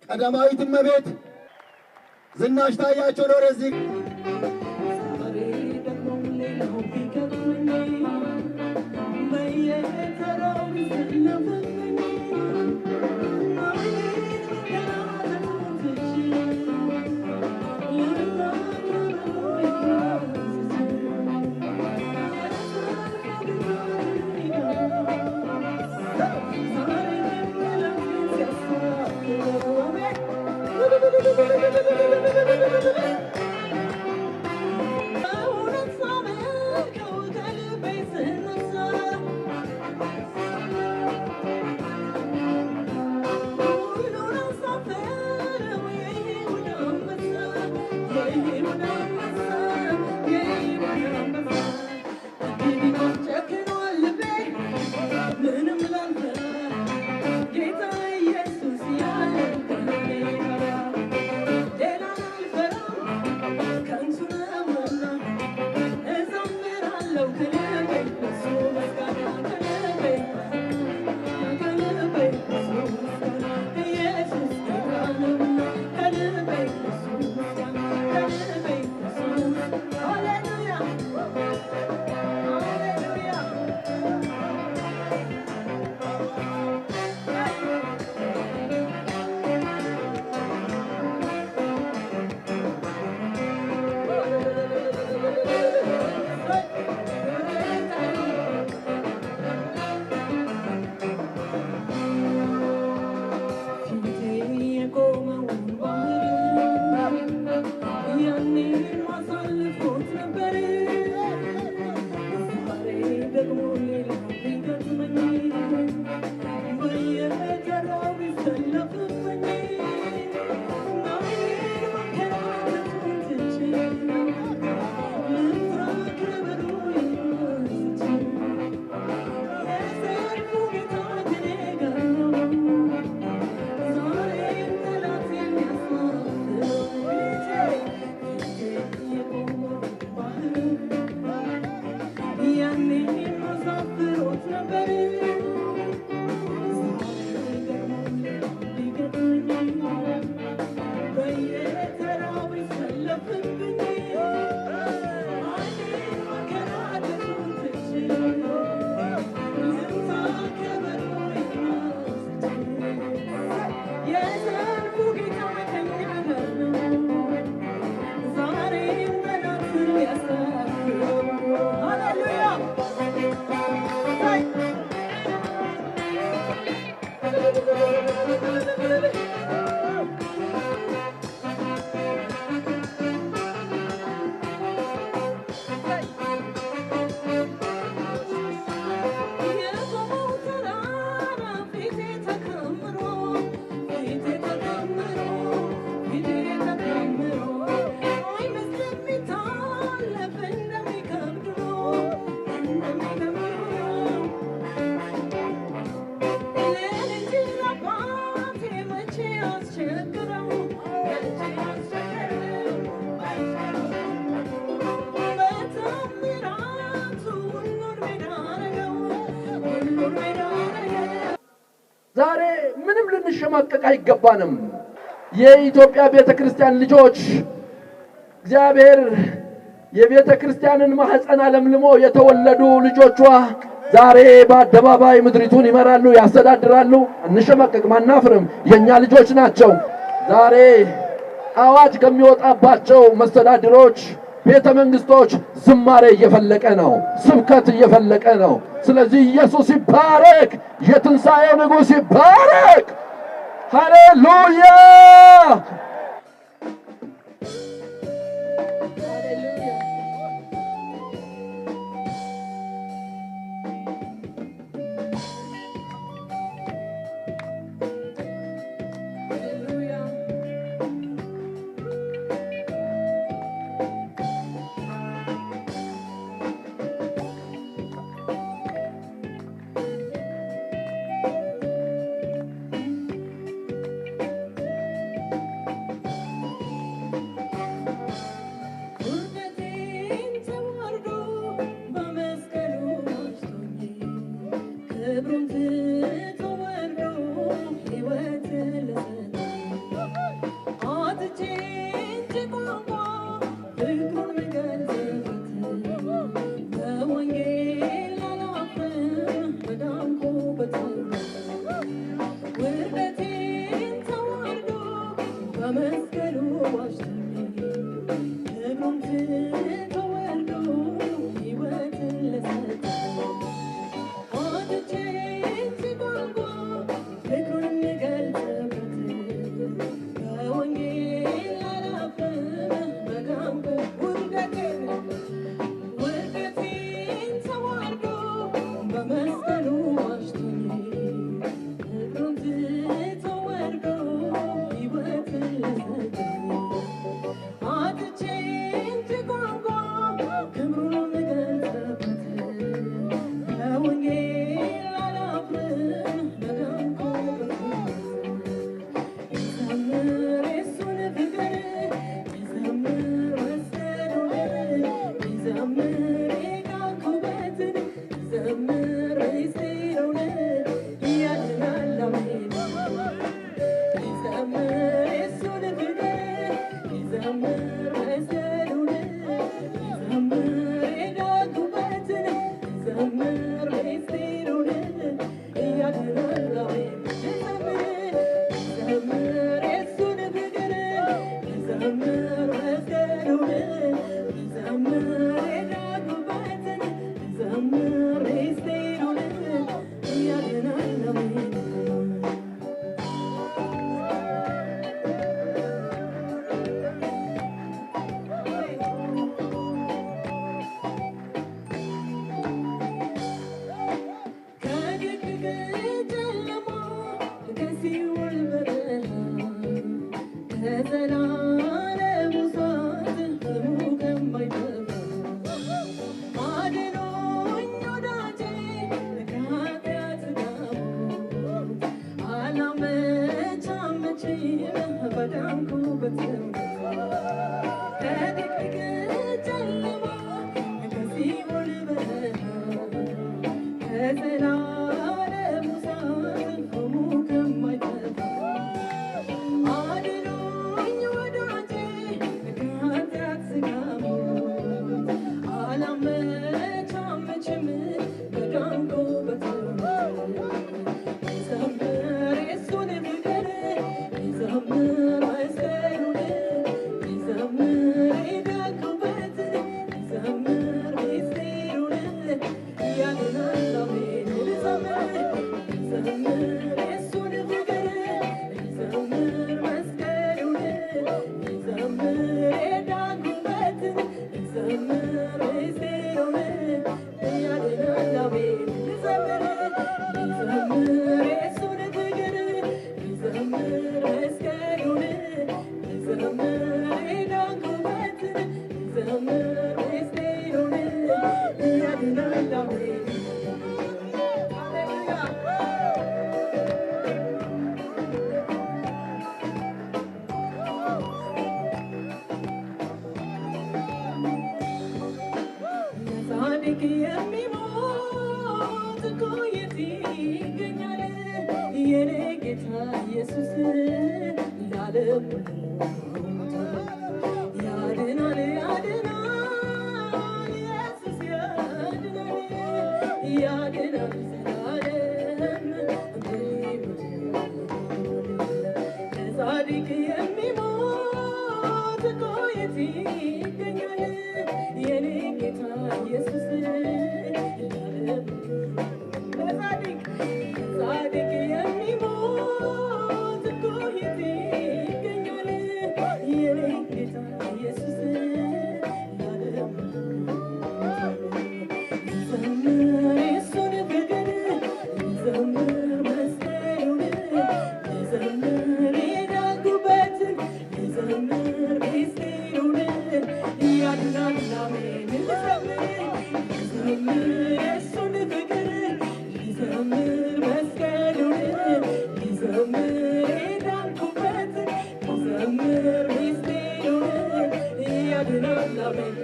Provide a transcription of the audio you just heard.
ቀዳማዊት እመቤት ዝናሽ ታያቸው ነው ወደዚህ ዛሬ ምንም ልንሸማቀቅ አይገባንም። የኢትዮጵያ ቤተክርስቲያን ልጆች እግዚአብሔር የቤተክርስቲያንን ማህፀን አለምልሞ የተወለዱ ልጆቿ ዛሬ በአደባባይ ምድሪቱን ይመራሉ፣ ያስተዳድራሉ። እንሸማቀቅም አናፍርም፣ የኛ ልጆች ናቸው። ዛሬ አዋጅ ከሚወጣባቸው መስተዳድሮች ቤተ መንግስቶች ዝማሬ እየፈለቀ ነው፣ ስብከት እየፈለቀ ነው። ስለዚህ ኢየሱስ ይባረክ፣ የትንሣኤው ንጉሥ ይባረክ። ሃሌሉያ! በመስቀሉ ዋሽቶኝ እግሩን ትቶ ወርዶ ሕይወትን ለሰጠኝ አጥቼ ሲጓጓ ፍቅሩን የምገልጽበት በወንጌል አላፍርም በጋንጎ ውርደቴን ተዋርዶ በመስቀሉ ዋሽቶኝ እግሩን ትቶ ወርዶ ሕይወትን ለሰጠኝ አጥቼ እንጂ ቋንቋ ክብሩን የምገልጽበት በወንጌል አላፍርም በዳንኩበት ይዘምር የእሱን ፍቅር ይዘምር መስቀሉን ይዘምር የዳንኩበትን ይዘምር ምስጢሩን ያድናል አሜን ይዘምር የእሱን ፍቅር ይዘምር መስቀሉን ይዘምር የዳንኩበትን ይዘምር ምስጢሩን ያድናል አሜን ይዘምር የእሱን ፍቅር ይዘምር መስቀሉን ይዘምር የዳንኩበትን ይዘምር ምስጢሩን ያድናል አሜን ከድቅድቅ ጨለማ ከሲኦል በረሃ ከዘላለም እሳት ፍሙ ከማይጠፋ አድኖኝ ወዳጄ ከኃጢአት ዳሞት አላመቻመችም በዳንኩበት ከድቅድቅ ጨለማ ከሲኦል በረሃ ከዘላለም እሳት ፍሙ ከማይጠፋ አድኖኝ ወዳጄ ከኃጢአት ዳሞት አላመቻመችም በዳንኩበት ይዘምር የእሱን ፍቅር ይዘምር መስቀሉን ይዘምር የዳንኩበትን ይዘምር ምስጢሩን ያድናል አሜን ይዘምር የእሱን ፍቅር ይዘምር መስቀሉን ይዘምር የዳንኩበትን ይዘምር ምስጢሩን ያድናል አሜን ይዘምር የእሱን ፍቅር ይዘምር መስቀሉን ይዘምር የዳንኩበትን ይዘምር ምስጢሩን ያድናል አሜን ለጻድቅ የሚሞት እኮ የት ይገኛል? የኔ ጌታ ኢየሱስ ለዓለም ያድናል ያድናል ኢየሱስ ያድናል ያድናል ዘላለም በሕይወት ለጻድቅ የሚሞት እኮ የት ይገኛል? የኔ ጌታ ኢየሱስ ለዓለም ለጻድቅ የሚሞት እኮ የት ይገኛል? የኔ ጌታ ኢየሱስ ለዓለም ይዘምር የእሱን ፍቅር ይዘምር መስቀሉን ይዘምር የዳንኩበትን ይዘምር ምስጢሩን ያድናል አሜን ይዘምር የእሱን ፍቅር ይዘምር መስቀሉን ይዘምር የዳንኩበትን ይዘምር ምስጢሩን ያድናል አሜን